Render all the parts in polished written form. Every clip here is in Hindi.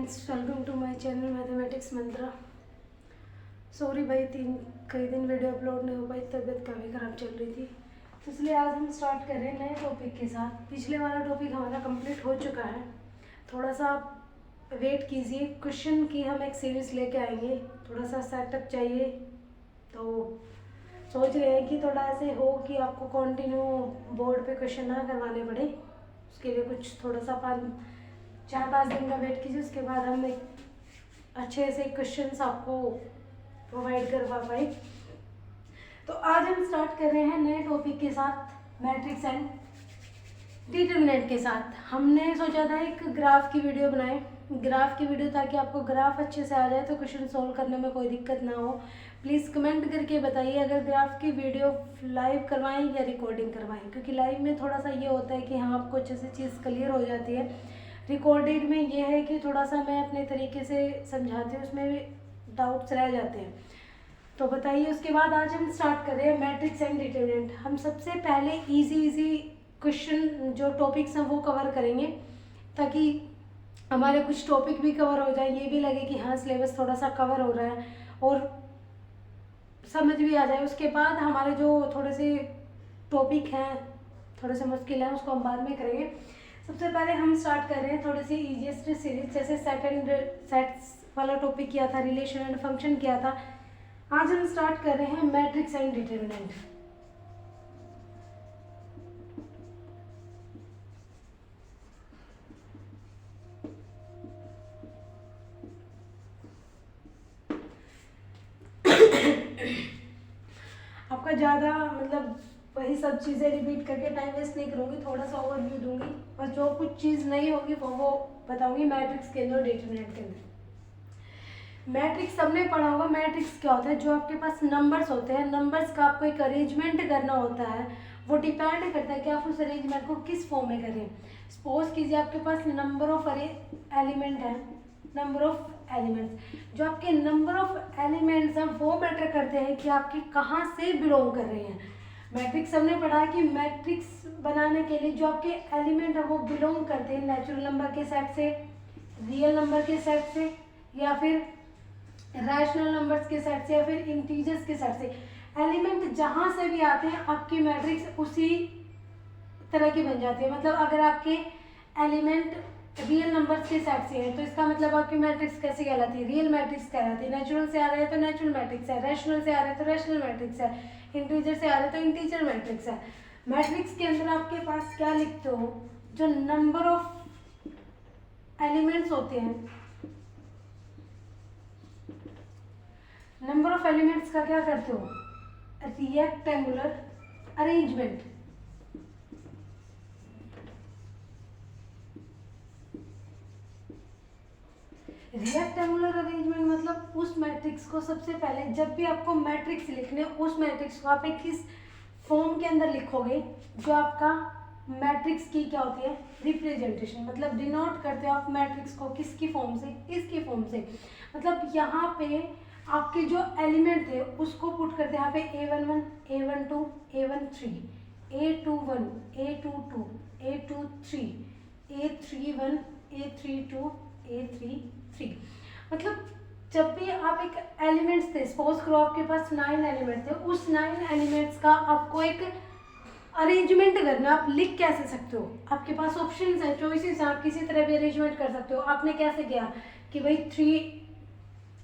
Friends, welcome to my channel mathematics Mantra. Sorry भाई, कई दिन वीडियो अपलोड नहीं हो पाई, तबीयत काफ़ी ख़राब चल रही थी, तो इसलिए आज हम स्टार्ट कर रहे हैं नए टॉपिक के साथ। पिछले वाला टॉपिक हमारा कंप्लीट हो चुका है, थोड़ा सा वेट कीजिए। क्वेश्चन की हम एक सीरीज़ लेके आएंगे, थोड़ा सा सेटअप चाहिए, तो सोच रहे हैं कि थोड़ा ऐसे हो कि आपको कंटिन्यू बोर्ड पे क्वेश्चन ना करवाने पड़े। उसके लिए कुछ थोड़ा सा 4-5 दिन का वेट कीजिए, उसके बाद हम एक अच्छे से क्वेश्चंस आपको प्रोवाइड करवा पाए। तो आज हम स्टार्ट कर रहे हैं नए टॉपिक के साथ, मैट्रिक्स एंड डिटरमिनेंट के साथ। हमने सोचा था एक ग्राफ की वीडियो बनाए, ग्राफ की वीडियो, ताकि आपको ग्राफ अच्छे से आ जाए तो क्वेश्चन सोल्व करने में कोई दिक्कत ना हो। प्लीज़ कमेंट करके बताइए अगर ग्राफ की वीडियो लाइव करवाएं या रिकॉर्डिंग करवाएं, क्योंकि लाइव में थोड़ा सा ये होता है कि हाँ आपको अच्छे से चीज़ क्लियर हो जाती है। रिकॉर्डेड में ये है कि थोड़ा सा मैं अपने तरीके से समझाती हूँ, उसमें डाउट्स रह जाते हैं। तो बताइए, उसके बाद आज हम स्टार्ट कर रहे हैं मैट्रिक्स एंड डिटरमिनेंट। हम सबसे पहले इजी क्वेश्चन जो टॉपिक्स हैं वो कवर करेंगे, ताकि हमारे कुछ टॉपिक भी कवर हो जाए, ये भी लगे कि हाँ सिलेबस थोड़ा सा कवर हो रहा है और समझ भी आ जाए। उसके बाद हमारे जो थोड़े से टॉपिक हैं थोड़े से मुश्किल हैं, उसको हम बाद में करेंगे। सबसे पहले हम स्टार्ट कर रहे हैं थोड़ी सी इजीएस्ट सीरीज, जैसे सेट्स वाला टॉपिक किया था, रिलेशन एंड फंक्शन किया था। आज हम स्टार्ट कर रहे हैं मैट्रिक्स एंड डिटरमिनेंट। आपका ज़्यादा मतलब वही सब चीज़ें रिपीट करके टाइम वेस्ट नहीं करूँगी, थोड़ा सा ओवरव्यू दूंगी, और जो कुछ चीज़ नहीं होगी वो बताऊंगी मैट्रिक्स के अंदर और डिटरमिनेंट के अंदर। मैट्रिक्स सबने पढ़ा होगा। मैट्रिक्स क्या होता है? जो आपके पास नंबर्स होते हैं, नंबर्स का आपको एक अरेंजमेंट करना होता है, वो डिपेंड करता है कि आप उस अरेंजमेंट को किस फॉर्म में करें। सपोज कीजिए आपके पास नंबर ऑफ एलिमेंट है, नंबर ऑफ एलिमेंट्स, जो आपके नंबर ऑफ एलिमेंट्स हैं वो मैटर करते हैं कि आपके कहाँ से बिलोंग कर रहे हैं। मैट्रिक्स हमने पढ़ा है कि मैट्रिक्स बनाने के लिए जो आपके एलिमेंट है वो बिलोंग करते हैं नेचुरल नंबर के सेट से, रियल नंबर के सेट से, या फिर रैशनल नंबर्स के सेट से, या फिर इंटीजर्स के सेट से। एलिमेंट जहाँ से भी आते हैं आपकी मैट्रिक्स उसी तरह की बन जाती है। मतलब अगर आपके एलिमेंट रियल नंबर्स के सेट से है तो इसका मतलब आपकी मैट्रिक्स कैसे कहलाती है? रियल मैट्रिक्स कहलाती है। नेचुरल से आ रहे हैं तो नेचुरल मैट्रिक्स है, रैशनल से आ रहे हैं तो रैशनल मैट्रिक्स है, इंटीजर से आ रहे हैं तो इंटीजर मैट्रिक्स है। मैट्रिक्स के अंदर आपके पास क्या लिखते हो? जो नंबर ऑफ एलिमेंट्स होते हैं, नंबर ऑफ एलिमेंट्स का क्या करते हो? Rectangular arrangement. रेक्टेंगुलर अरेंजमेंट मतलब उस मैट्रिक्स को सबसे पहले जब भी आपको मैट्रिक्स लिखने, उस मैट्रिक्स को आप एक किस फॉर्म के अंदर लिखोगे, जो आपका मैट्रिक्स की क्या होती है? रिप्रेजेंटेशन। मतलब डिनोट करते हो आप मैट्रिक्स को किसकी फॉर्म से? इसकी फॉर्म से। मतलब यहाँ पे आपके जो एलिमेंट थे उसको पुट करते हैं यहाँ पे A11, A12, A13, A21, A22, A23, A31, A32, A33। मतलब जब भी आप एक एलिमेंट्स थे, सपोज करो आपके पास 9 एलिमेंट थे, उस 9 एलिमेंट्स का आपको एक अरेंजमेंट करना। आप लिख कैसे सकते हो? आपके पास ऑप्शंस है, चॉइसेस हैं, आप किसी तरह भी अरेंजमेंट कर सकते हो। आपने कैसे किया कि भाई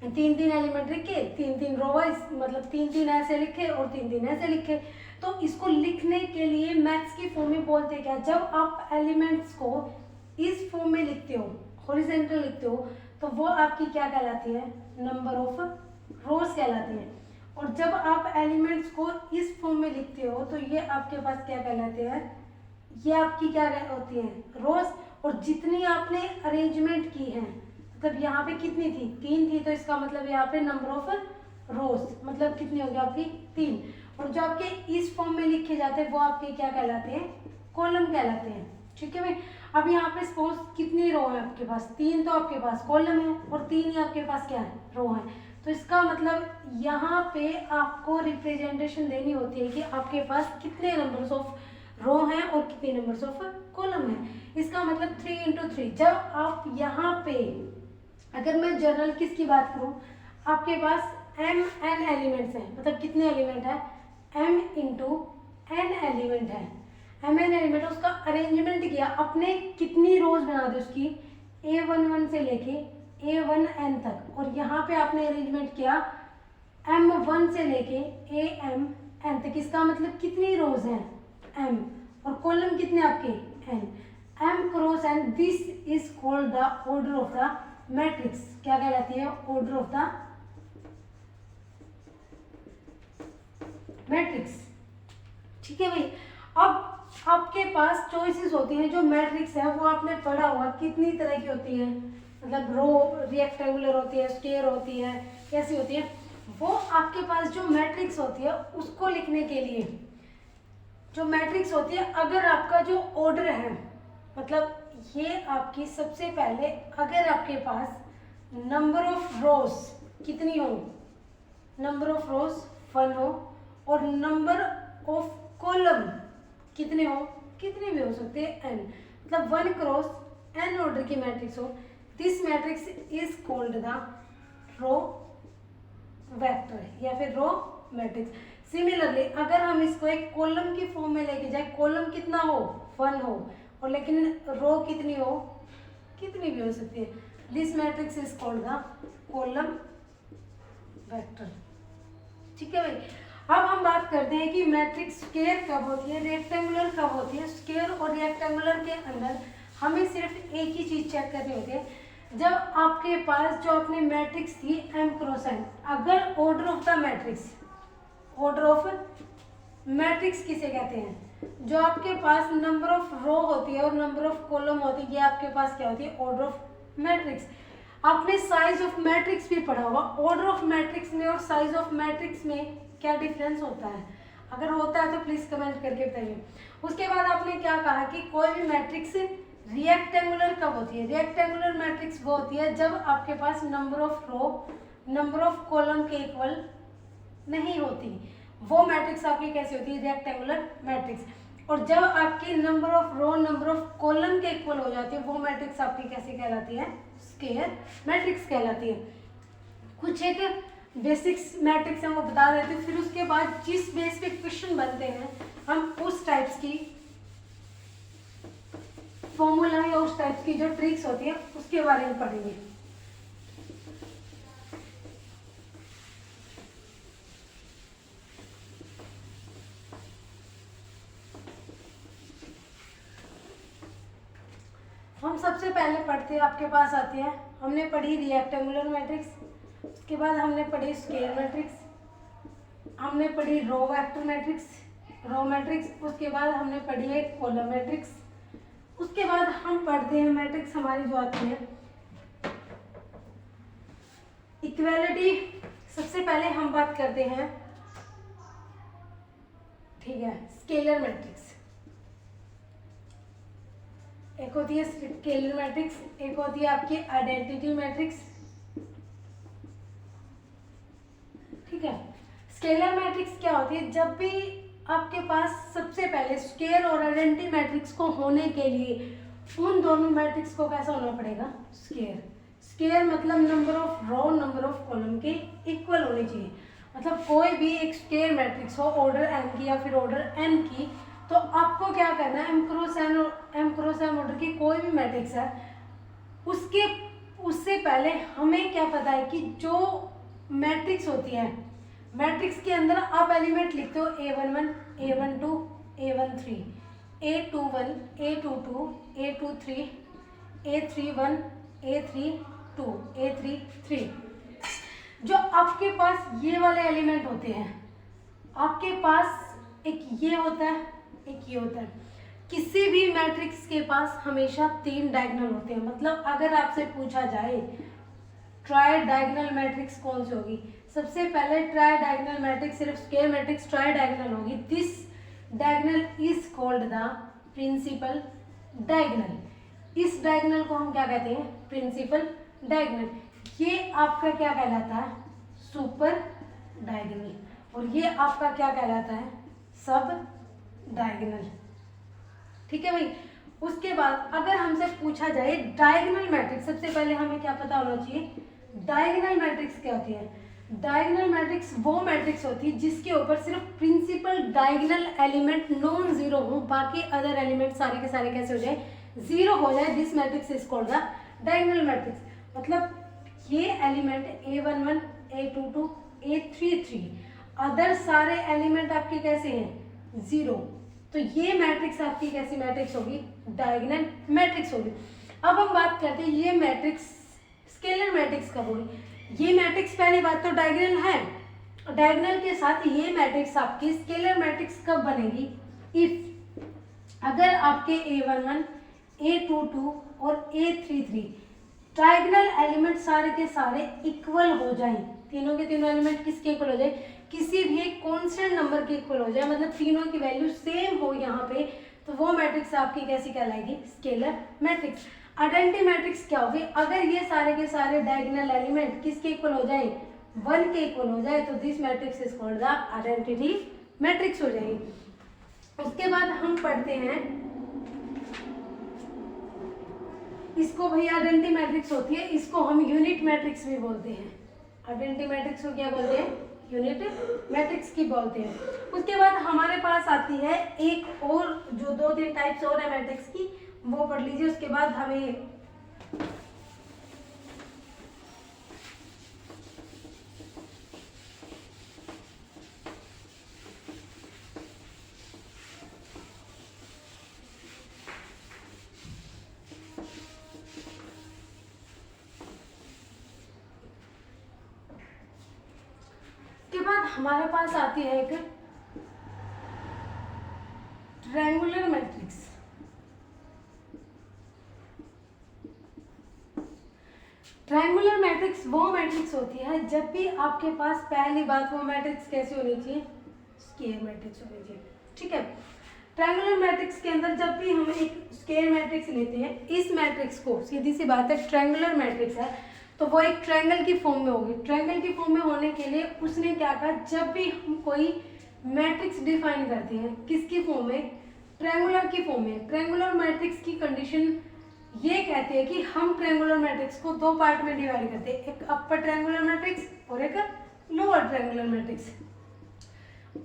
तीन एलिमेंट लिखे, 3 रो वाइज, मतलब 3 ऐसे लिखे और 3 ऐसे लिखे। तो इसको लिखने के लिए मैथ्स की फॉर्म में बोलते क्या? जब आप एलिमेंट्स को इस फॉर्म में लिखते हो, हॉरिजॉन्टल लिखते हो, तो वो आपकी क्या कहलाती है? नंबर ऑफ रोज कहलाती है। और जब आप एलिमेंट्स को इस फॉर्म में लिखते हो तो ये आपके पास क्या कहलाते हैं? ये आपकी क्या होती है? रोज। और जितनी आपने अरेंजमेंट की है, मतलब यहाँ पे कितनी थी? 3 थी, तो इसका मतलब यहाँ पे नंबर ऑफ रोज मतलब कितनी होगी आपकी? 3। और जो आपके इस फॉर्म में लिखे जाते हैं वो आपके क्या कहलाते हैं? कॉलम कहलाते हैं। ठीक है भाई। अब यहाँ पे सपोज कितनी रो है आपके पास? 3, तो आपके पास कॉलम है, और 3 ही आपके पास क्या है? रो है। तो इसका मतलब यहाँ पे आपको रिप्रेजेंटेशन देनी होती है कि आपके पास कितने नंबर्स ऑफ रो हैं और कितने नंबर्स ऑफ कॉलम है। इसका मतलब 3 × 3। जब आप यहाँ पे अगर मैं जनरल किसकी बात करूं, आपके पास m n एलिमेंट्स हैं, मतलब कितने एलिमेंट है, m इंटू n एलिमेंट है, m n एलिमेंट, उसका अरेंजमेंट किया आपने, कितनी रोज बना दी उसकी, a11 से लेके a1n तक, और यहाँ पे आपने अरेंजमेंट किया m1 से लेके amn तक, इसका मतलब कितनी रोज हैं, m, और कॉलम कितने आपके, n, m cross n, this is called the order of the matrix, क्या कहलाती है, ऑर्डर ऑफ द मैट्रिक्स। ठीक है भाई, अब आपके पास चॉइसेस होती हैं, जो मैट्रिक्स है वो आपने पढ़ा होगा कितनी तरह की होती है, मतलब रो रेक्टेंगुलर होती है, स्क्वायर होती है, कैसी होती है, वो आपके पास जो मैट्रिक्स होती है उसको लिखने के लिए, जो मैट्रिक्स होती है, अगर आपका जो ऑर्डर है, मतलब ये आपकी सबसे पहले, अगर आपके पास नंबर ऑफ रोज कितनी हो, नंबर ऑफ रोज 1 हो, और नंबर ऑफ कॉलम कितने हो, कितने भी हो सकते हैं n, मतलब 1 क्रॉस n ऑर्डर की मैट्रिक्स हो, this matrix is called the row vector या फिर रो मैट्रिक्स। सिमिलरली अगर हम इसको एक कॉलम की फॉर्म में लेके जाए, कॉलम कितना हो, 1 हो, और लेकिन रो कितनी हो, कितनी भी हो सकती है, this matrix is called the column vector. ठीक है भाई, अब हम बात करते हैं कि मैट्रिक्स स्क्वायर कब होती है, रेक्टेंगुलर कब होती है। स्क्वायर और रेक्टेंगुलर के अंदर हमें सिर्फ एक ही चीज चेक करनी होती है, जब आपके पास जो अपनी मैट्रिक्स थी m क्रॉस n, अगर order of the matrix, order of matrix किसे कहते हैं, जो आपके पास नंबर ऑफ रो होती है और नंबर ऑफ कॉलम होती है, ये आपके पास क्या होती है, ऑर्डर ऑफ मैट्रिक्स। आपने साइज ऑफ मैट्रिक्स भी पढ़ा होगा, ऑर्डर ऑफ मैट्रिक्स में और साइज ऑफ मैट्रिक्स में क्या डिफरेंस होता है, अगर होता है तो प्लीज कमेंट करके बताइए। उसके बाद आपने क्या कहा कि कोई भी मैट्रिक्स रेक्टेंगुलर कब होती है, रेक्टेंगुलर मैट्रिक्स वो होती है जब आपके पास number of row number of column के इक्वल नहीं होती, वो मैट्रिक्स आपकी कैसी होती है, रेक्टेंगुलर मैट्रिक्स। और जब आपकी number of row number of column के इक्वल हो जाती है, वो मैट्रिक्स आपकी कैसी कहलाती है, स्क्वायर मैट्रिक्स कहलाती है। कुछ एक बेसिक्स मैट्रिक्स हम वो बता देते हैं, फिर उसके बाद जिस बेस पे क्वेश्चन बनते हैं हम उस टाइप्स की फॉर्मूला या उस टाइप्स की जो ट्रिक्स होती है उसके बारे में पढ़ेंगे। हम सबसे पहले पढ़ते हैं, आपके पास आती है, हमने पढ़ी रेक्टेंगुलर मैट्रिक्स, उसके बाद हमने पढ़ी स्क्वायर मैट्रिक्स, हमने पढ़ी row vector matrix, row matrix, उसके बाद हमने पढ़ी है कॉलम मैट्रिक्स, उसके बाद हम पढ़ते हैं मैट्रिक्स हमारी जो आती है इक्वालिटी। सबसे पहले हम बात करते हैं, ठीक है, स्केलर मैट्रिक्स। एक होती है स्केलर मैट्रिक्स, एक होती है आपकी आइडेंटिटी मैट्रिक्स। ठीक है, स्केलर मैट्रिक्स क्या होती है, जब भी आपके पास सबसे पहले स्क्वायर और आइडेंटिटी मैट्रिक्स को होने के लिए उन दोनों मैट्रिक्स को कैसा होना पड़ेगा, स्क्वायर। स्क्वायर मतलब number of row number of column के इक्वल होनी चाहिए, मतलब कोई भी एक स्क्वायर मैट्रिक्स हो ऑर्डर m की या फिर ऑर्डर n की, तो आपको क्या करना है, m क्रॉस n ऑर्डर की कोई भी मैट्रिक्स है, उससे पहले हमें क्या पता है कि जो मैट्रिक्स होती है, मैट्रिक्स के अंदर आप एलिमेंट लिखते हो a11 a12 a13 a21 a22 a23 a31 a32 a33। जो आपके पास ये वाले एलिमेंट होते हैं, आपके पास एक ये होता है एक ये होता है, किसी भी मैट्रिक्स के पास हमेशा 3 डायगोनल होते हैं। मतलब अगर आपसे पूछा जाए ट्राई डायगोनल मैट्रिक्स कौन सी होगी, सबसे पहले ट्राई डायगोनल मैट्रिक्स सिर्फ स्क्वायर मैट्रिक्स ट्राई डायगोनल होगी, this diagonal is called the principal diagonal. इस डायगोनल को हम क्या कहते हैं, प्रिंसिपल डायगोनल। ये आपका क्या कहलाता है, सुपर डायगोनल, और ये आपका क्या कहलाता है, सब डायगोनल। ठीक है भाई, उसके बाद अगर हमसे पूछा जाए डायगोनल मैट्रिक्स, सबसे पहले हमें क्या पता होना चाहिए, डायगोनल मैट्रिक्स क्या होती है। डायगोनल मैट्रिक्स वो मैट्रिक्स होती है जिसके ऊपर सिर्फ principal diagonal element non zero हो, बाकी अदर एलिमेंट सारे के सारे कैसे हो जाए, जीरो हो जाए। This matrix is called the diagonal matrix. मतलब ये element A11, A22, A33, other सारे एलिमेंट आपके कैसे हैं, जीरो, तो ये मैट्रिक्स आपकी कैसी मैट्रिक्स होगी, डायगोनल मैट्रिक्स होगी। अब हम बात करते हैं ये मैट्रिक्स स्केलर मैट्रिक्स कब होगी। ये मैट्रिक्स पहली बात तो डायगोनल है, डायगोनल के साथ ये मैट्रिक्स आपकी स्केलर मैट्रिक्स कब बनेगी, इफ अगर आपके A11, A22 और A33 डायगोनल एलिमेंट सारे के सारे इक्वल हो जाएं, तीनों के तीनों एलिमेंट किसके इक्वल हो जाए, किसी भी एक कांस्टेंट नंबर के इक्वल हो जाए, मतलब तीनों की वैल्यू सेम हो यहाँ पे, तो वो मैट्रिक्स आपकी कैसी कहलाएगी, स्केलर मैट्रिक्स। आइडेंटिटी मैट्रिक्स क्या होगी, अगर ये सारे के सारे डायगोनल एलिमेंट किसके इक्वल हो जाए, 1 के इक्वल हो जाए, तो this matrix is called the identity matrix हो जाएगी। उसके बाद हम पढ़ते हैं इसको, भैया आइडेंटिटी मैट्रिक्स होती है, इसको हम यूनिट मैट्रिक्स भी बोलते हैं। आइडेंटिटी मैट्रिक्स को क्या बोलते हैं, यूनिट मैट्रिक्स की बोलते हैं। उसके बाद हमारे पास आती है एक और, जो 2-3 टाइप्स और है मैट्रिक्स की, वो पढ़ लीजिए। उसके बाद हमें हमारे पास आती है एक ट्रायंगुलर मैट्रिक्स। ट्रायंगुलर मैट्रिक्स वो मैट्रिक्स होती है जब भी आपके पास, पहली बात वो मैट्रिक्स कैसी होनी चाहिए, स्क्वायर मैट्रिक्स होनी चाहिए, ठीक है। ट्रायंगुलर मैट्रिक्स के अंदर जब भी हम एक स्क्वायर मैट्रिक्स लेते हैं, इस मैट्रिक्स को, सीधी सी बात है ट्रायंगुलर मैट्रिक्स है तो वो एक ट्रायंगल की फॉर्म में होगी। ट्रायंगल की फॉर्म में होने के लिए उसने क्या कहा, जब भी हम कोई मैट्रिक्स डिफाइन करते हैं, किसकी फॉर्म में, ट्रायंगुलर की फॉर्म में। ट्रायंगुलर मैट्रिक्स की कंडीशन ये कहती है कि हम ट्रायंगुलर मैट्रिक्स को 2 पार्ट में डिवाइड करते हैं, एक अपर ट्रायंगुलर मैट्रिक्स और एक लोअर ट्रायंगुलर मैट्रिक्स।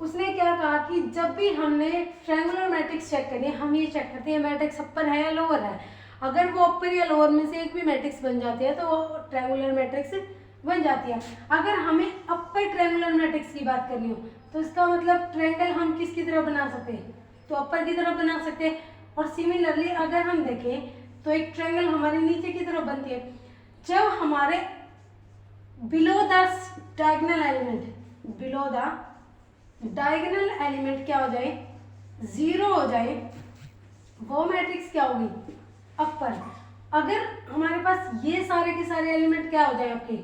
उसने क्या कहा कि जब भी हमने ट्रायंगुलर मैट्रिक्स चेक करनी है, हम ये चेक करते हैं मैट्रिक्स अपर है या लोअर है। अगर वो अपर या लोअर में से एक भी मैट्रिक्स बन जाती है तो वो ट्रायंगुलर मैट्रिक्स बन जाती है। अगर हमें अपर ट्रायंगुलर मैट्रिक्स की बात करनी हो तो इसका मतलब ट्रायंगल हम किसकी तरह बना सकते हैं, तो अपर की तरफ बना सकते हैं। और सिमिलरली अगर हम देखें तो एक ट्रायंगल हमारे नीचे की तरफ बनती है जब हमारे below the diagonal element, below the diagonal element क्या हो जाए, 0 हो जाए, वो मैट्रिक्स क्या होगी, अपर। अगर हमारे पास ये सारे के सारे एलिमेंट क्या हो जाए, आपके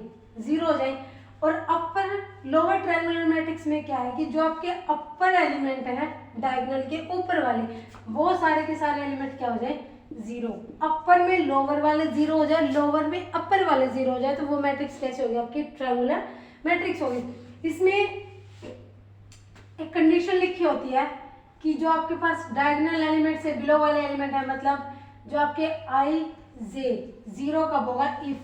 0 हो जाए। और अपर लोअर ट्रायंगुलर मैट्रिक्स में क्या है कि जो आपके अपर एलिमेंट है डायगोनल के ऊपर वाले, वो सारे के सारे एलिमेंट क्या हो जाए, 0। अपर में लोअर वाले 0 हो जाए, लोअर में अपर वाले 0 हो जाए, तो वो मैट्रिक्स कैसे होगी, आपकी ट्रायंगुलर मैट्रिक्स होगी। इसमें एक कंडीशन लिखी होती है कि जो आपके पास डायगोनल एलिमेंट से बिलो वाले एलिमेंट है, मतलब जो आपके i j 0 कब होगा, इफ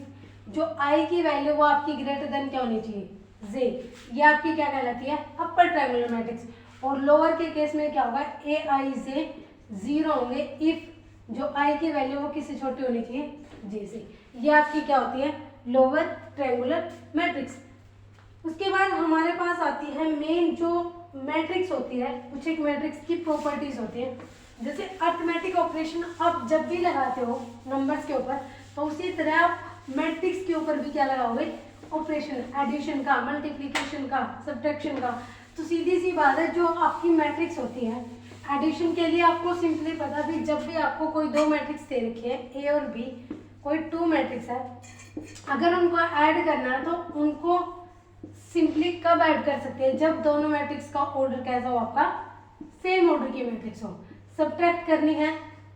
जो i की वैल्यू वो आपकी ग्रेटर देन क्या होनी चाहिए, j, ये आपकी क्या कहलाती है, अपर ट्रायंगुलर मैट्रिक्स। और लोअर के केस में क्या होगा, a i j 0 होंगे इफ जो i की वैल्यू वो किससे छोटी होनी चाहिए, j से। ये आपकी क्या होती है, लोअर ट्रायंगुलर मैट्रिक्स। उसके बाद हमारे पास आती है मेन जो मैट्रिक्स होती है, कुछ एक मैट्रिक्स की प्रॉपर्टीज होती है। जैसे अर्थमेटिक ऑपरेशन आप जब भी लगाते हो नंबर्स के ऊपर, तो उसी तरह आप मैट्रिक्स के ऊपर भी क्या लगाओगे, ऑपरेशन, एडिशन का, मल्टीप्लिकेशन का, सब्ट्रैक्शन का। तो सीधी सी बात है, जो आपकी मैट्रिक्स होती है, एडिशन के लिए आपको सिंपली पता भी, जब भी आपको कोई 2 मैट्रिक्स दे रखी है ए और बी, कोई 2 मैट्रिक्स है, अगर उनको ऐड करना है तो उनको सिंपली कब ऐड कर सकते हैं, जब दोनों मैट्रिक्स का ऑर्डर कैसा हो, आपका सेम ऑर्डर की मैट्रिक्स हो। सब्ट्रैक्ट करनी है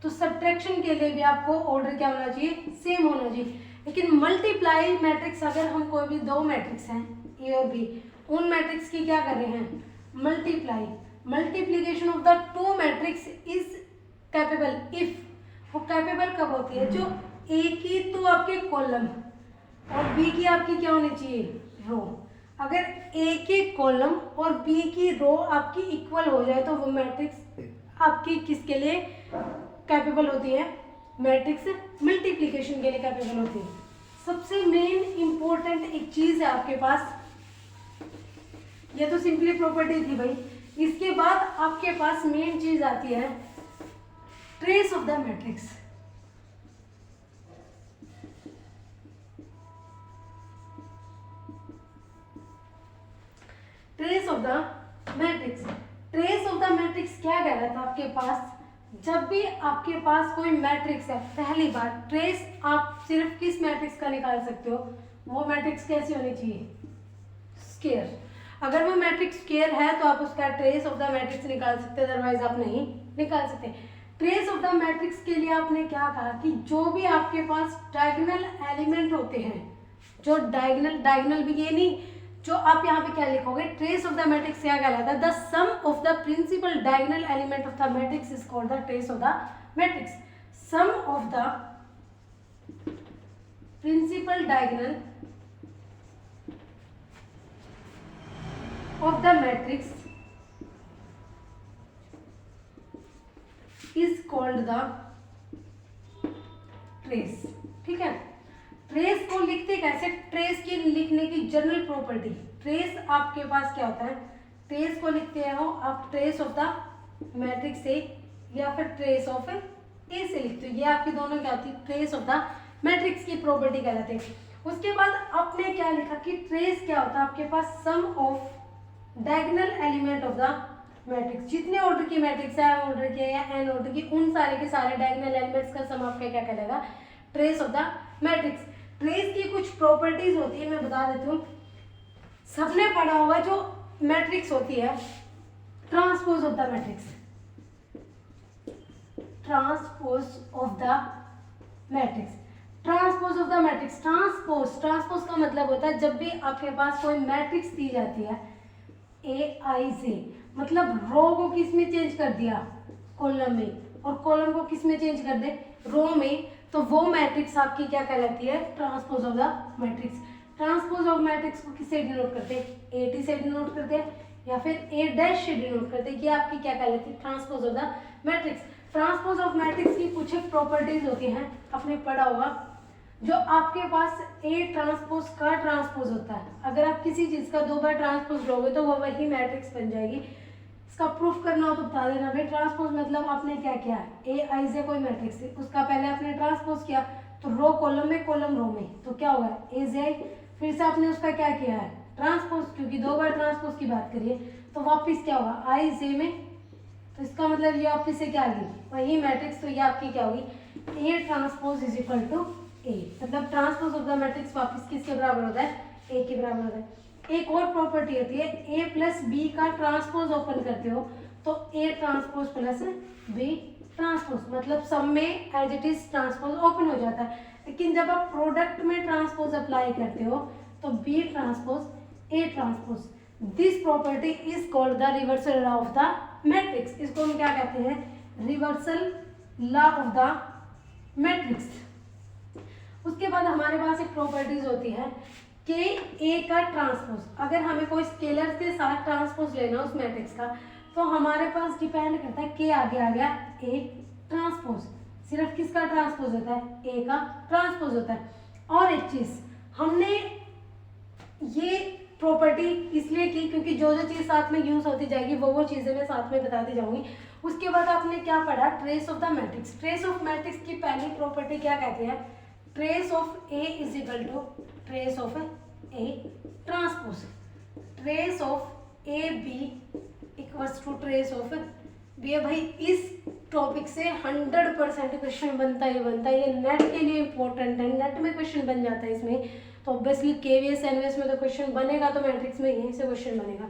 तो सब्ट्रैक्शन के लिए भी आपको ऑर्डर क्या होना चाहिए, सेम होना चाहिए। लेकिन मल्टीप्लाई मैट्रिक्स, अगर हम कोई भी 2 मैट्रिक्स हैं ए और बी, उन मैट्रिक्स की क्या कर रहे हैं, multiply, multiplication of the 2 matrix is capable if वो कैपेबल कब होती है, जो ए की तो आपके कॉलम और बी की आपकी क्या होनी चाहिए, रो। अगर ए के कॉलम और बी की रो आपकी इक्वल हो जाए तो वो मैट्रिक्स आपकी किसके लिए कैपेबल होती है, मैट्रिक्स मल्टीप्लिकेशन के लिए कैपेबल होती है। सबसे मेन इंपॉर्टेंट एक चीज है आपके पास, ये तो सिंपली प्रॉपर्टी थी भाई। इसके बाद आपके पास मेन चीज आती है trace of the matrix. Trace of the matrix, trace of the matrix क्या कह रहा था आपके पास, जब भी आपके पास कोई मैट्रिक्स है, पहली बात ट्रेस आप सिर्फ किस मैट्रिक्स का निकाल सकते हो, वो मैट्रिक्स कैसी होनी चाहिए, स्क्वायर। अगर वो मैट्रिक्स स्क्वायर है तो आप उसका ट्रेस ऑफ द मैट्रिक्स निकाल सकते हैं, अदरवाइज आप नहीं निकाल सकते। ट्रेस ऑफ द मैट्रिक्स के लिए आपने क्या कहा कि जो भी आपके पास डायगोनल एलिमेंट होते हैं, जो डायगोनल भी ये नहीं, जो आप यहाँ पे क्या लिखोगे, ट्रेस ऑफ द मैट्रिक्स क्या कहलाता है, the sum of the principal diagonal element of the matrix is called the trace of the matrix. Sum of the principal diagonal of the matrix is called the trace. ठीक है, ट्रेस को लिखते कैसे, ट्रेस की लिखने की जनरल प्रॉपर्टी, ट्रेस आपके पास क्या होता है, ट्रेस को लिखते हो आप ट्रेस ऑफ द मैट्रिक्स से या फिर ट्रेस ऑफ ए से लिखते हो, ये आपकी दोनों क्या होती है, ट्रेस ऑफ द मैट्रिक्स की प्रॉपर्टी कहलाते हैं। उसके बाद आपने क्या लिखा कि ट्रेस क्या होता है, आपके पास sum of diagonal element of the matrix, जितने ऑर्डर की मैट्रिक्स है, ऑर्डर के या एन ऑर्डर की, उन सारे के सारे डायगोनल एलिमेंट्स का सम आपका क्या कहलाएगा, trace of the matrix. Trace की कुछ प्रॉपर्टीज होती है, मैं बता देती हूँ, सबने पढ़ा होगा, जो मैट्रिक्स होती है transpose of the matrix, transpose of the matrix, transpose of the matrix, transpose का मतलब होता है जब भी आपके पास कोई मैट्रिक्स दी जाती है ए आई से, मतलब रो को किस में चेंज कर दिया, कॉलम में, और कॉलम को किस में चेंज कर दे, रो में, तो वो मैट्रिक्स आपकी क्या कहलाती है, transpose of the matrix. Transpose of matrix को किससे डिनोट करते हैं, ए टी से डिनोट करते हैं या फिर ए डैश से डिनोट करते हैं, ये आपकी क्या कहलाती है, transpose of the matrix. Transpose of matrix की कुछ एक प्रॉपर्टीज होती हैं, आपने पढ़ा होगा, जो आपके पास ए ट्रांसपोज का ट्रांसपोज होता है, अगर आप किसी चीज का दो बार ट्रांसपोज लोगे तो वो वही मैट्रिक्स बन जाएगी। इसका प्रूफ करना हो तो बता देना भाई। ट्रांसपोज मतलब आपने क्या किया, ए आई से कोई मैट्रिक्स है, उसका पहले आपने ट्रांसपोज किया तो रो कॉलम में, कॉलम रो में, तो क्या होगा, ए जे आई, फिर से आपने उसका क्या किया है, ट्रांसपोज, क्योंकि दो बार ट्रांसपोज की बात करिए तो वापिस क्या होगा, आई जे में, तो इसका मतलब ये वापिस से क्या आ गई, वही मैट्रिक्स, तो ये आपकी क्या होगी, A transpose is equal to A, मतलब ट्रांसपोज ऑफ द मैट्रिक्स वापिस किसके बराबर होता है, ए के बराबर होता है। एक और प्रॉपर्टी होती है, ए प्लस बी का ट्रांसपोज ओपन करते हो तो A transpose plus B transpose, मतलब सब में as it is transpose open हो जाता है। लेकिन जब आप प्रोडक्ट में ट्रांसपोज अप्लाई करते हो तो B transpose A transpose, this property is called the reversal law of the matrix. इसको हम क्या कहते हैं, reversal law of the matrix. उसके बाद हमारे पास एक प्रॉपर्टीज होती है के ए का ट्रांसपोज, अगर हमें कोई स्केलर के साथ ट्रांसपोज लेना उस मैट्रिक्स का, तो हमारे पास डिपेंड करता है के आगे आ गया ए ट्रांसपोज, सिर्फ किसका ट्रांसपोज होता है, ए का ट्रांसपोज होता है। और एक चीज हमने ये प्रॉपर्टी इसलिए की क्योंकि जो जो चीज साथ में यूज होती जाएगी वो चीजें मैं साथ में बताती जाऊंगी। उसके बाद आपने क्या पढ़ा, trace of the matrix. Trace of matrix की पहली प्रॉपर्टी क्या कहती है, trace of A is equal to trace of A transpose, trace of A B equals to trace of B. भाई इस टॉपिक से 100% क्वेश्चन बनता ही बनता है, ये नेट के लिए इंपॉर्टेंट है, नेट में क्वेश्चन बन जाता है इसमें, तो ऑब्वियसली केवीएस एनवीएस में तो क्वेश्चन बनेगा, तो मैट्रिक्स में यहीं से क्वेश्चन बनेगा।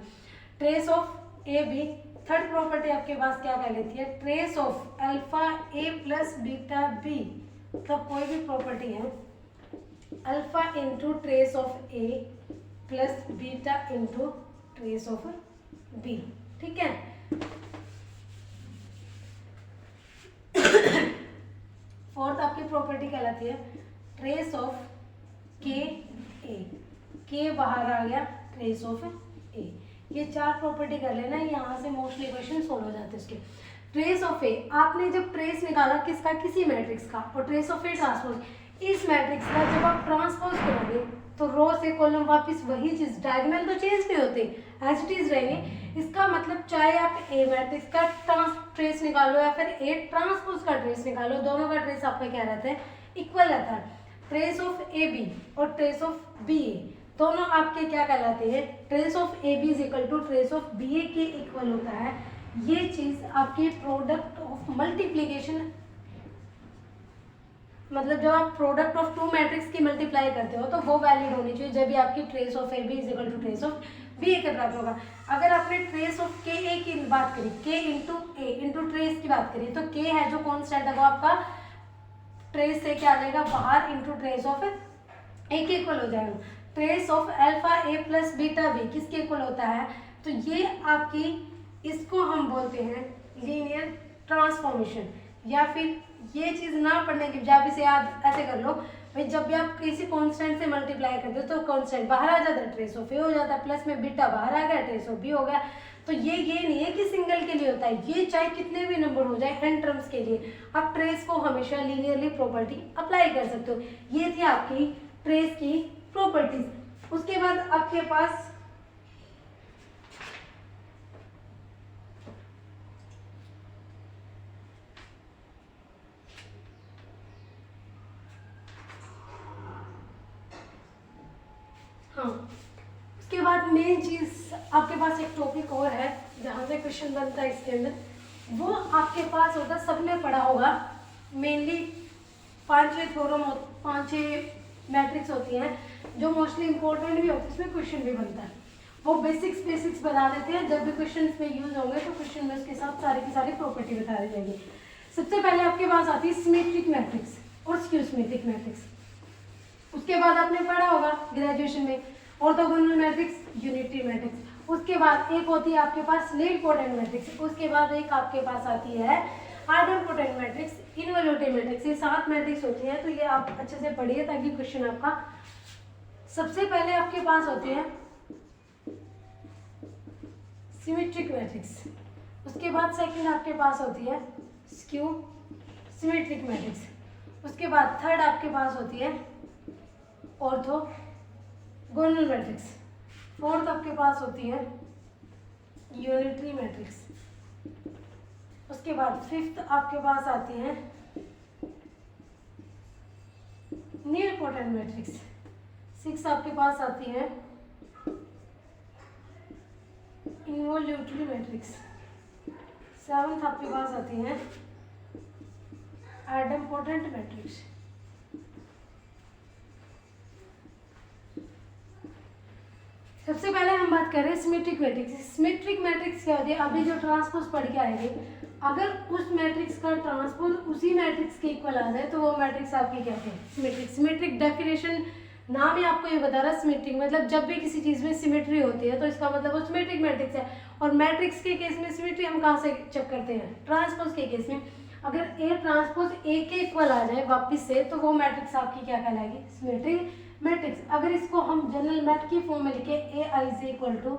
Trace of A B. Third property आपके पास क्या कह लेती है, trace of alpha A plus beta B, मतलब कोई भी प्रॉपर्टी है alpha into trace of A plus beta into trace of B. ठीक है, प्रॉपर्टी कहलाती है ट्रेस ऑफ के ए, के बाहर आ गया, ट्रेस ऑफ ए। ये 4 प्रॉपर्टी कर लेना, यहाँ से मोस्टली क्वेश्चन सोल्व हो जाते हैं इसके। ट्रेस ऑफ ए, आपने जब ट्रेस निकाला किसका, किसी मैट्रिक्स का, और ट्रेस ऑफ ए ट्रांसपोज, इस मैट्रिक्स का जब आप ट्रांसपोज करोगे तो रो से कॉलम वापस वही चीज, डायगोनल तो चेंज नहीं होते, एज इट इज रहेंगे। इसका मतलब चाहे आप ए मैट्रिक्स का ट्रेस निकालो या फिर ए ट्रांसपोज का ट्रेस निकालो, दोनों का ट्रेस आपका क्या रहता है, इक्वल रहता है। ट्रेस ऑफ ए बी और ट्रेस ऑफ बी ए दोनों आपके क्या कहलाते हैं, trace of A B is equal to trace of B A के इक्वल होता है। ये चीज आपकी प्रोडक्ट ऑफ मल्टीप्लीकेशन, मतलब जब आप प्रोडक्ट ऑफ 2 मैट्रिक्स की मल्टीप्लाई करते हो तो वो वैलिड होनी चाहिए, जब भी आपकी trace of A B is equal to trace of B A के बराबर होगा। अगर आपने ट्रेस ऑफ के ए की बात करी, के इंटू ए इंटू ट्रेस की बात करी, तो के है जो कॉन्स्टेंट है वो आपका ट्रेस से क्या आ जाएगा बाहर, इंटू ट्रेस ऑफ ए के इक्वल हो जाएगा। Trace of alpha A plus beta B किसके इक्वल होता है, तो ये आपकी, इसको हम बोलते हैं लीनियर ट्रांसफॉर्मेशन। या फिर ये चीज़ ना पढ़ने की बजाय इसे याद ऐसे कर लो भाई, जब भी आप किसी कांस्टेंट से मल्टीप्लाई करते हो तो कांस्टेंट बाहर आ जाता है, ट्रेस ऑफ ए हो जाता है, प्लस में बीटा बाहर आ गया, ट्रेस ऑफ बी हो गया। तो ये नहीं है कि सिंगल के लिए होता है, ये चाहे कितने भी नंबर हो जाए n टर्म्स के लिए आप ट्रेस को हमेशा लीनियरली प्रॉपर्टी अप्लाई कर सकते हो। ये थी आपकी ट्रेस की प्रॉपर्टीज। उसके बाद आपके पास उसके बाद मेन चीज आपके पास एक टॉपिक और है जहाँ से क्वेश्चन बनता है इसके अंदर, वो आपके पास होता है, सबने पढ़ा होगा, मेनली 5-6 मैट्रिक्स होती हैं जो मोस्टली इंपॉर्टेंट भी होती है, इसमें क्वेश्चन भी बनता है। वो बेसिक्स बता देते हैं, जब भी क्वेश्चन में यूज होंगे तो क्वेश्चन में उसके साथ सारी की सारी प्रॉपर्टी बता दी जाएगी। सबसे पहले आपके पास आती है सिमेट्रिक मैट्रिक्स और स्क्यू सिमेट्रिक मैट्रिक्स। उसके बाद आपने पढ़ा होगा ग्रेजुएशन में ऑर्थोगोनल मैट्रिक्स, यूनिटरी मैट्रिक्स। उसके बाद एक होती है आपके पास नीलपोटेंट मैट्रिक्स। उसके बाद एक आपके पास आती है आइडेंपोटेंट मैट्रिक्स, इनवैल्यूएटिव मैट्रिक्स। ये 7 मैट्रिक्स होती हैं, तो ये आप अच्छे से पढ़िए ताकि क्वेश्चन आपका, सबसे पहले आपके पास होती है सिमेट्रिक मैट्रिक्स। उसके बाद सेकंड आपके पास होती है स्क्यू सिमेट्रिक मैट्रिक्स। उसके बाद थर्ड आपके पास होती है ऑर्थोगोनल मैट्रिक्स। फोर्थ आपके पास होती है यूनिटरी मैट्रिक्स। उसके बाद फिफ्थ आपके पास आती है नीलपोटेंट मैट्रिक्स। सिक्स आपके पास आती है इनवॉल्यूटरी मैट्रिक्स। सेवंथ आपके पास आती है आइडेंपोटेंट मैट्रिक्स। सबसे पहले हम बात कर रहे हैं सिमेट्रिक मैट्रिक्स। सिमेट्रिक मैट्रिक्स क्या होती है, अभी जो ट्रांसपोज पढ़ के आएंगे, अगर उस मैट्रिक्स का ट्रांसपोज उसी मैट्रिक्स के इक्वल आ जाए तो वो मैट्रिक्स आपकी कहते हैं सिमेट्रिक। सिमेट्रिक डेफिनेशन नाम ही आपको ये बता रहा है, सिमेट्रिक मतलब जब भी किसी चीज़ में सिमेट्री होती है तो इसका मतलब वो सिमेट्रिक मैट्रिक्स है। और मैट्रिक्स के केस में सिमेट्री हम कहाँ से चेक करते हैं, ट्रांसपोज के केस में। अगर ए ट्रांसपोज ए के इक्वल आ जाए वापिस से तो वो मैट्रिक्स आपकी क्या कहलाएगी, सिमेट्रिक मैट्रिक्स। अगर इसको हम जनरल मैथ की फॉर्म में लिखे ए आई जे इक्वल टू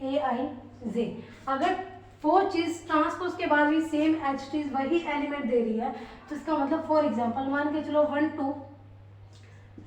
ए आई जे, अगर वो चीज़ ट्रांसपोज के बाद भी सेम एच टी वही एलिमेंट दे रही है तो इसका मतलब फॉर एग्जांपल मान के चलो 1 2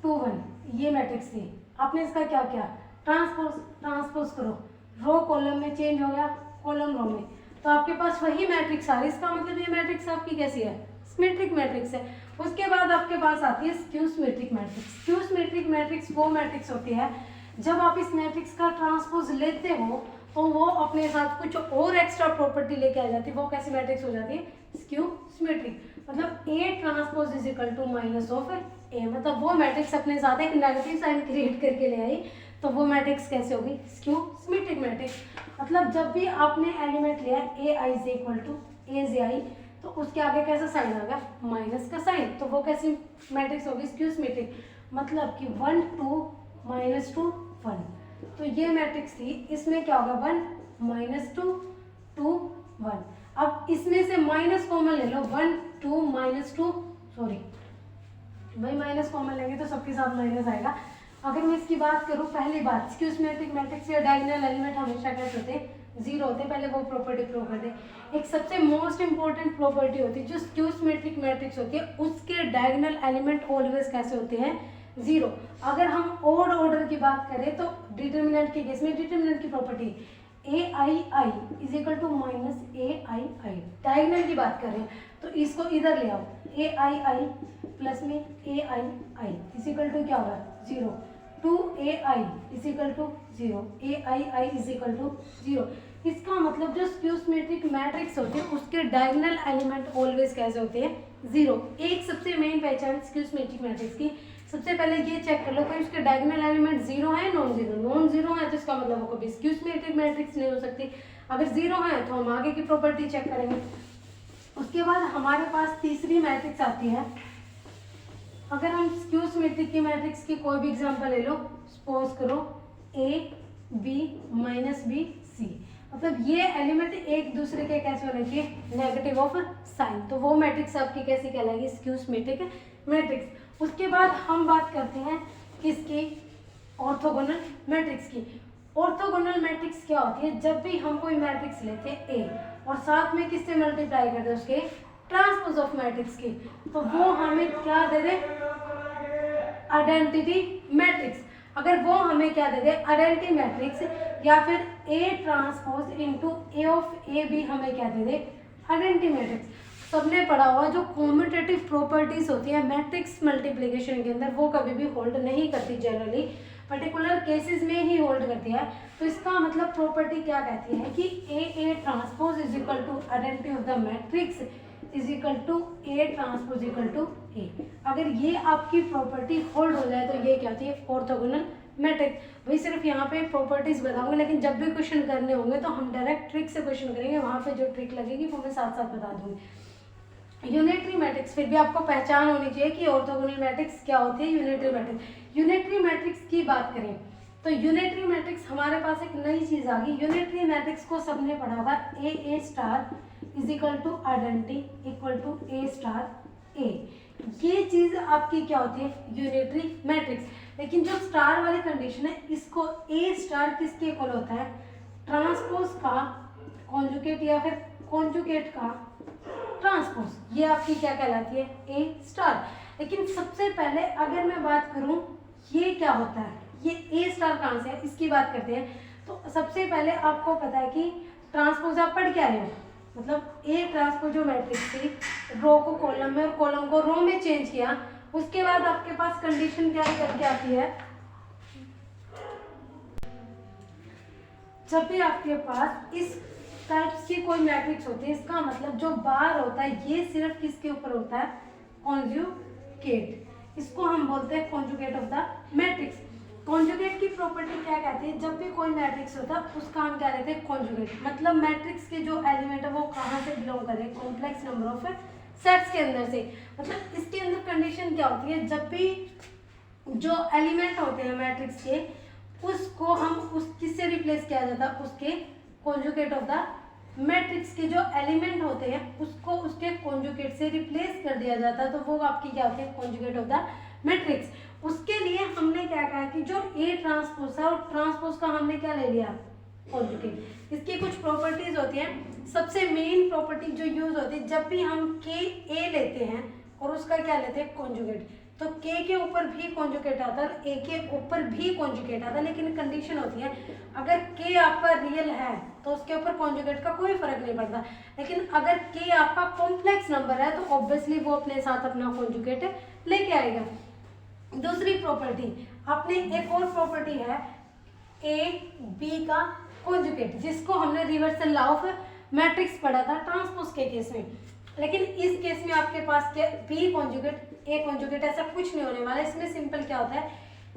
2 1 ये मैट्रिक्स थी, आपने इसका क्या किया, ट्रांसपोज करो, रो कॉलम में चेंज हो गया, कॉलम रो में, तो आपके पास वही मैट्रिक्स आ रही है। इसका मतलब ये मैट्रिक्स आपकी कैसी है, सिमेट्रिक मैट्रिक्स है। उसके बाद आपके पास आती है skew symmetric matrix. Skew symmetric matrix वो मैट्रिक्स होती है जब आप इस मैट्रिक्स का ट्रांसपोज लेते हो तो वो अपने साथ कुछ और एक्स्ट्रा प्रॉपर्टी लेके आ जाती है, वो कैसी मैट्रिक्स हो जाती है, स्क्यू सिमेट्रिक। मतलब A transpose is equal to minus of A, मतलब वो मैट्रिक्स अपने साथ एक नेगेटिव साइन क्रिएट करके ले आई, तो वो मैट्रिक्स कैसे होगी, स्क्यू सिमेट्रिक मैट्रिक्स। मतलब जब भी आपने एलिमेंट लिया ए आई जे इक्वल टू ए जे आई तो उसके आगे कैसा साइन आ गया, माइनस का साइन, तो वो कैसी मैट्रिक्स होगी, स्क्यू सिमेट्रिक। मतलब कि 1 2 -2 1, तो ये मैट्रिक्स थी, इसमें क्या होगा 1 -2 2 1। अब इसमें से माइनस कॉमन ले लो, 1 2 -2 सॉरी भाई माइनस कॉमन लेंगे तो सबके साथ माइनस आएगा। अगर मैं इसकी बात करूँ, पहली बात स्क्यू सिमेट्रिक मैट्रिक्स या डायगोनल एलिमेंट हमेशा कैसे होते हैं, जीरो होते हैं। पहले वो प्रॉपर्टी प्रूव कर दे। एक सबसे मोस्ट इंपॉर्टेंट प्रॉपर्टी होती है जो स्क्यू सिमेट्रिक मैट्रिक्स होती है, उसके डायगोनल एलिमेंट ऑलवेज कैसे होते हैं, जीरो। अगर हम ऑड ऑर्डर की बात करें तो डिटर्मिनेंट के केस में डिटर्मिनेंट की property A I I is equal to minus A I I. Diagonal की बात करें तो इसको इधर ले आओ, ए आई आई प्लस में A I I is equal to क्या होगा, zero. Two A I is equal to zero, A I I is equal to zero. इसका मतलब जो स्क्यू सिमेट्रिक मैट्रिक्स होते हैं उसके डायगोनल एलिमेंट ऑलवेज कैसे होते हैं, जीरो। एक सबसे मेन पहचान स्क्यू सिमेट्रिक मैट्रिक्स की, सबसे पहले ये चेक कर लो कोई उसके डायगोनल एलिमेंट जीरो है, नॉन जीरो। नॉन जीरो है तो इसका मतलब वो कभी स्क्यू सिमेट्रिक मैट्रिक्स नहीं हो सकती। अगर जीरो है तो हम आगे की प्रॉपर्टी चेक करेंगे। उसके बाद हमारे पास तीसरी मैट्रिक्स आती है। अगर हम स्क्यू सिमेट्रिक की मैट्रिक्स की कोई भी एग्जांपल ले लो, सपोज करो A B minus B C, मतलब ये एलिमेंट एक दूसरे के कैसे होने चाहिए, नेगेटिव ऑफ साइन, तो वो मैट्रिक्स आपकी कैसी कहलाएगी, स्क्यू सिमेट्रिक मैट्रिक्स। उसके बाद हम बात करते हैं किसकी, ऑर्थोगोनल मैट्रिक्स की। ऑर्थोगोनल मैट्रिक्स क्या होती है, जब भी हम कोई मैट्रिक्स लेते हैं ए और साथ में किससे मल्टीप्लाई करते हैं, उसके ट्रांसपोज ऑफ मैट्रिक्स की, तो वो हमें क्या दे दे, आइडेंटिटी मैट्रिक्स। अगर वो हमें क्या दे दे, आइडेंटिटी मैट्रिक्स, या फिर A transpose into A of A भी हमें क्या दे दे, आइडेंटिटी मैट्रिक्स। सबने पढ़ा हुआ जो कॉम्यूटेटिव प्रॉपर्टीज होती है मैट्रिक्स मल्टीप्लिकेशन के अंदर, वो कभी भी होल्ड नहीं करती, जनरली पर्टिकुलर केसेस में ही होल्ड करती है। तो इसका मतलब प्रॉपर्टी क्या कहती है कि A transpose is equal to identity of the matrix is equal to A transpose equal to A. अगर ये आपकी प्रॉपर्टी होल्ड हो जाए तो ये क्या होती है, ऑर्थोगोनल मैट्रिक्स। भाई सिर्फ यहाँ पे प्रॉपर्टीज बताऊंगे, लेकिन जब भी क्वेश्चन करने होंगे तो हम डायरेक्ट ट्रिक से क्वेश्चन करेंगे, वहाँ पे जो ट्रिक लगेगी वो मैं साथ साथ बता दूंगी। यूनिटरी मैट्रिक्स, फिर भी आपको पहचान होनी चाहिए कि ऑर्थोगोनल मैट्रिक्स क्या होती है, यूनिटरी मैट्रिक्स। यूनिटरी मैट्रिक्स की बात करें तो यूनिटरी मैट्रिक्स हमारे पास एक नई चीज आ गई। यूनिटरी मैट्रिक्स को सबने पढ़ा होगा, A star is equal to identity equal to A star A. ये चीज आपकी क्या होती है, यूनिटरी मैट्रिक्स। लेकिन जो स्टार वाली कंडीशन है, इसको ए स्टार किसके इक्वल होता है, ट्रांसपोज का कॉन्जुगेट या फिर कॉन्जुगेट का ट्रांसपोज, ये आपकी क्या कहलाती है, ए स्टार। लेकिन सबसे पहले अगर मैं बात करूं ये क्या होता है, ये ए स्टार कहाँ से है, इसकी बात करते हैं। तो सबसे पहले आपको पता है कि ट्रांसपोज आप पढ़ के आए हो, मतलब ए ट्रांसपोज जो मैट्रिक्स थी, रो को कॉलम में और कॉलम को रो में चेंज किया। उसके बाद आपके पास कंडीशन क्या करके आती है, जब भी आपके पास इस टाइप्स की कोई मैट्रिक्स होती है, इसका मतलब जो बार होता है ये सिर्फ किसके ऊपर होता है, कॉन्जुगेट। इसको हम बोलते हैं conjugate of the matrix. Conjugate की प्रॉपर्टी क्या कहती है, जब भी कोई मैट्रिक्स होता है उसका हम क्या कहते हैं, कॉन्जुगेट। मतलब मैट्रिक्स के जो एलिमेंट है वो कहाँ से बिलोंग करें, कॉम्प्लेक्स नंबर ऑफ सेट्स के अंदर से। मतलब इसके अंदर कंडीशन क्या होती है, जब भी जो एलिमेंट होते हैं मैट्रिक्स के, उसको हम उस किससे रिप्लेस किया जाता है, उसके कॉन्जुगेट ऑफ द मैट्रिक्स के जो एलिमेंट होते हैं उसको उसके कॉन्जुगेट से रिप्लेस कर दिया जाता है, तो वो आपकी क्या होती है, कॉन्जुगेट ऑफ द मैट्रिक्स। उसके लिए हमने क्या कहा कि जो ए ट्रांसपोज है और ट्रांसपोज का हमने क्या ले लिया, कॉन्जुगेट। इसकी कुछ प्रॉपर्टीज होती हैं। सबसे मेन प्रॉपर्टी जो यूज होती है, जब भी हम के ए लेते हैं और उसका क्या लेते हैं, कॉन्जुगेट, तो के ऊपर भी कॉन्जुगेट आता है और ए के ऊपर भी कॉन्जुगेट आता है। लेकिन कंडीशन होती है, अगर के आपका रियल है तो उसके ऊपर कॉन्जुगेट का कोई फर्क नहीं पड़ता। लेकिन अगर के आपका कॉम्प्लेक्स नंबर है तो ऑब्वियसली वो अपने साथ अपना कॉन्जुगेट लेके आएगा। दूसरी प्रॉपर्टी, आपने एक और प्रॉपर्टी है ए बी का कॉन्जुगेट, जिसको हमने रिवर्सल लॉ ऑफ मैट्रिक्स पढ़ा था ट्रांसपोज के केस में। लेकिन इस केस में आपके पास क्या, बी कॉन्जुगेट ए कॉन्जुगेट, ऐसा कुछ नहीं होने वाला। इसमें सिंपल क्या होता है,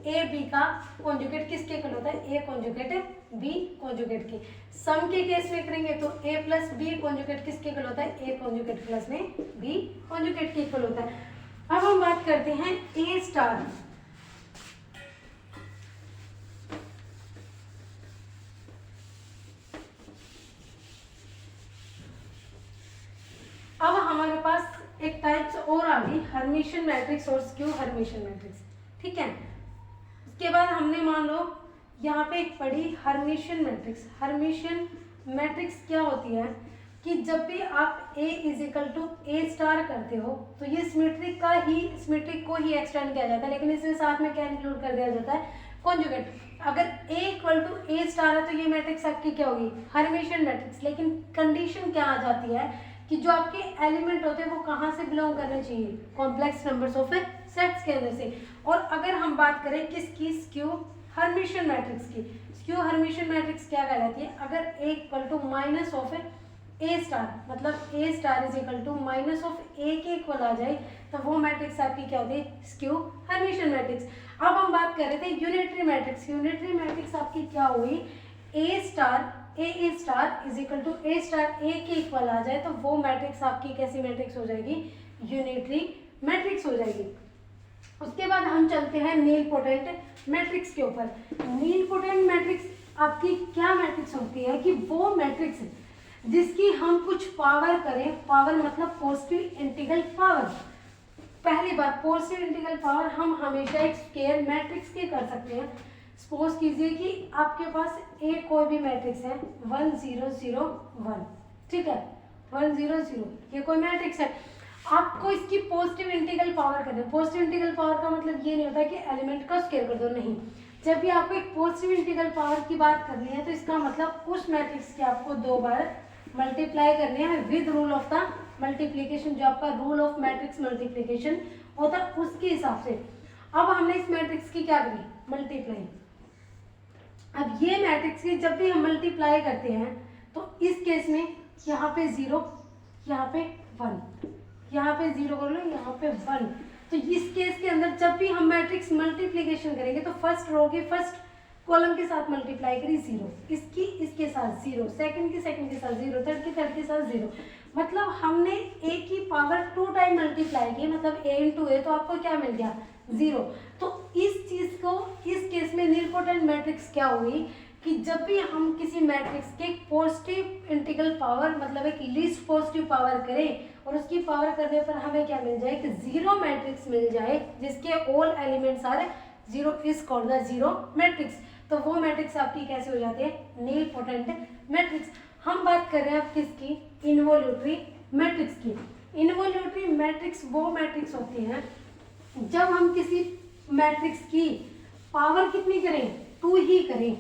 ए बी का कॉन्जुगेट किसके इक्वल होता है, ए कॉन्जुगेट बी कॉन्जुगेट की। सम के केस में करेंगे तो ए प्लस बी कॉन्जुगेट किसके इक्वल होता है, ए कॉन्जुगेट प्लस में बी कॉन्जुगेट के इक्वल होता है। अब हम बात करते हैं ए स्टार। अब हमारे पास एक टाइप्स और आ गई हर्मिशियन मैट्रिक्स और स्क्यू हर्मिशियन मैट्रिक्स, ठीक है। उसके बाद हमने मान लो यहाँ पे एक पढ़ी हर्मिशियन मैट्रिक्स। हर्मिशियन मैट्रिक्स क्या होती है कि जब भी आप A is equal to A star करते हो तो ये सिमेट्रिक को ही एक्सटेंड किया जाता है, लेकिन इसमें साथ में क्या इंक्लूड कर दिया जाता है, कॉन्जुगेट। अगर A equal to A star है तो ये मैट्रिक्स आपकी क्या होगी, हर्मिशियन मैट्रिक्स। लेकिन कंडीशन क्या आ जाती है कि जो आपके एलिमेंट होते हैं वो कहाँ से बिलोंग करने चाहिए, कॉम्प्लेक्स नंबर्स ऑफ सेट्स के अंदर से। और अगर हम बात करें किसकी, स्क्यू हर्मिशियन मैट्रिक्स की, स्क्यू हर्मिशियन मैट्रिक्स क्या कहलाती है, अगर A equal to minus of A star, मतलब A star is equal to minus of A के इक्वल आ जाए तो वो मैट्रिक्स आपकी क्या होती है, स्क्यू हर्मिशियन मैट्रिक्स। अब हम बात कर रहे थे यूनिटरी मैट्रिक्स। यूनिटरी मैट्रिक्स आपकी क्या हुई, A star is equal to A star A के इक्वल आ जाए तो वो मैट्रिक्स आपकी कैसी मैट्रिक्स हो जाएगी, यूनिटरी मैट्रिक्स हो जाएगी। उसके बाद हम चलते हैं नीलपोटेंट मैट्रिक्स के ऊपर। नीलपोटेंट मैट्रिक्स आपकी क्या मैट्रिक्स होती है कि वो मैट्रिक्स जिसकी हम कुछ पावर करें, पावर मतलब पॉजिटिव इंटीग्रल पावर। पहली बात, पॉजिटिव इंटीग्रल पावर हम हमेशा एक स्क्वायर मैट्रिक्स के कर सकते हैं। सपोज कीजिए कि आपके पास एक कोई भी मैट्रिक्स है 1 0 0 1, ठीक है, 1 0 0 ये कोई मैट्रिक्स है। आपको इसकी पॉजिटिव इंटीग्रल पावर करना है। पॉजिटिव इंटीग्रल पावर का मतलब ये नहीं होता कि एलिमेंट का स्क्वायर कर दो, नहीं। जब भी आपको एक पॉजिटिव इंटीग्रल पावर की बात करनी है तो इसका मतलब उस मैट्रिक्स के आपको 2 बार मल्टीप्लाई करने हैं with rule of the multiplication, जो आपका रूल ऑफ मैट्रिक्स मल्टीप्लिकेशन होता है उसके हिसाब से। अब हमने इस मैट्रिक्स की क्या करी, मल्टीप्लाई। अब ये मैट्रिक्स की जब भी हम मल्टीप्लाई करते हैं तो इस केस में यहाँ पे 0, यहाँ पे 1, यहाँ पे 0 कर लो, यहाँ पे 1। तो इस केस के अंदर जब भी हम मैट्रिक्स मल्टीप्लिकेशन करेंगे तो फर्स्ट रो के फर्स्ट कॉलम के साथ मल्टीप्लाई करी 0, इसकी इसके साथ 0, सेकंड के साथ 0, थर्ड के साथ 0। मतलब हमने A की पावर 2 टाइम मल्टीप्लाई की, मतलब A इंटू A, तो आपको क्या मिल गया, 0। तो इस चीज को इस केस में नीलपोटेंट मैट्रिक्स क्या हुई कि जब भी हम किसी मैट्रिक्स के पॉजिटिव इंटीग्रल पावर मतलब एक लीस्ट पॉजिटिव पावर करें और उसकी पावर करने पर हमें क्या मिल जाए कि 0 मैट्रिक्स मिल जाए जिसके all elements are 0 is called the 0 matrix. तो वो मैट्रिक्स आपकी कैसे हो जाती है, नीलपोटेंट मैट्रिक्स। हम बात कर रहे हैं अब किसकी, इन्वोल्यूटरी मैट्रिक्स की। इन्वोल्यूटरी मैट्रिक्स वो मैट्रिक्स होती हैं जब हम किसी मैट्रिक्स की पावर कितनी करें, 2 ही करें,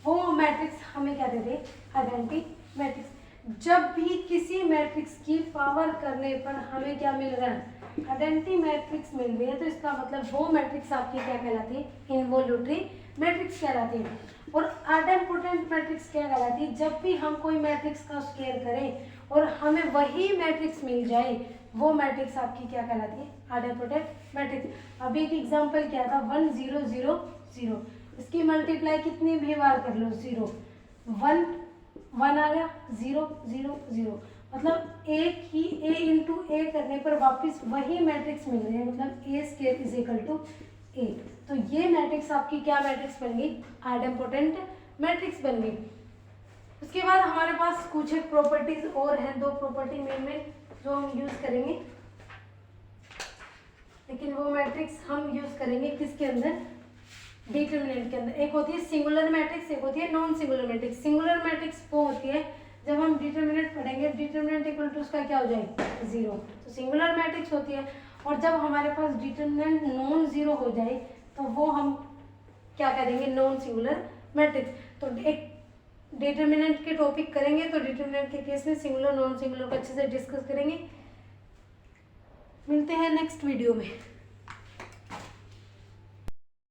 वो मैट्रिक्स हमें क्या देते हैं, आइडेंटिटी मैट्रिक्स। जब भी किसी मैट्रिक्स की पावर करने पर हमें क्या मिल रहा है, आइडेंटिटी मैट्रिक्स मिल रही है, तो इसका मतलब वो मैट्रिक्स आपकी क्या कहलाती है, इन्वोल्यूटरी मैट्रिक्स कहलाती है। और आइडेंटिटी मैट्रिक्स क्या कहलाती है, जब भी हम कोई मैट्रिक्स का स्क्वायर करें और हमें वही मैट्रिक्स मिल जाए, वो मैट्रिक्स आपकी क्या कहलाती है, आइडेंटिटी मैट्रिक्स। अभी एक एग्जांपल क्या था, 1 0 0 0, इसकी मल्टीप्लाई कितनी भी बार कर लो, 0 1 1 आ गया, 0 0 0, मतलब एक ही A इंटू A करने पर वापस वही मैट्रिक्स मिल रहे हैं, मतलब A square is equal to A। तो ये मैट्रिक्स आपकी क्या मैट्रिक्स बन गई, आइडेंटिटी मैट्रिक्स बन गई। उसके बाद हमारे पास कुछ एक प्रॉपर्टीज और हैं, 2 प्रॉपर्टी मेन जो हम यूज करेंगे, लेकिन वो मैट्रिक्स हम यूज करेंगे किसके अंदर, डिटरमिनेंट के अंदर। एक होती है सिंगुलर मैट्रिक्स, एक होती है non singular matrix. Singular matrix वो होती है जब हम डिटरमिनेंट पढ़ेंगे, डिटरमिनेंट इक्वल टू उसका क्या हो जाए, 0, तो सिंगुलर मैट्रिक्स होती है। और जब हमारे पास डिटरमिनेंट नॉन 0 हो जाए तो वो हम क्या करेंगे, नॉन सिंगुलर मैट्रिक्स। तो एक डिटरमिनेंट के टॉपिक करेंगे तो डिटरमिनेंट के केस में सिंगुलर नॉन सिंगुलर को अच्छे से डिस्कस करेंगे। मिलते हैं नेक्स्ट वीडियो में।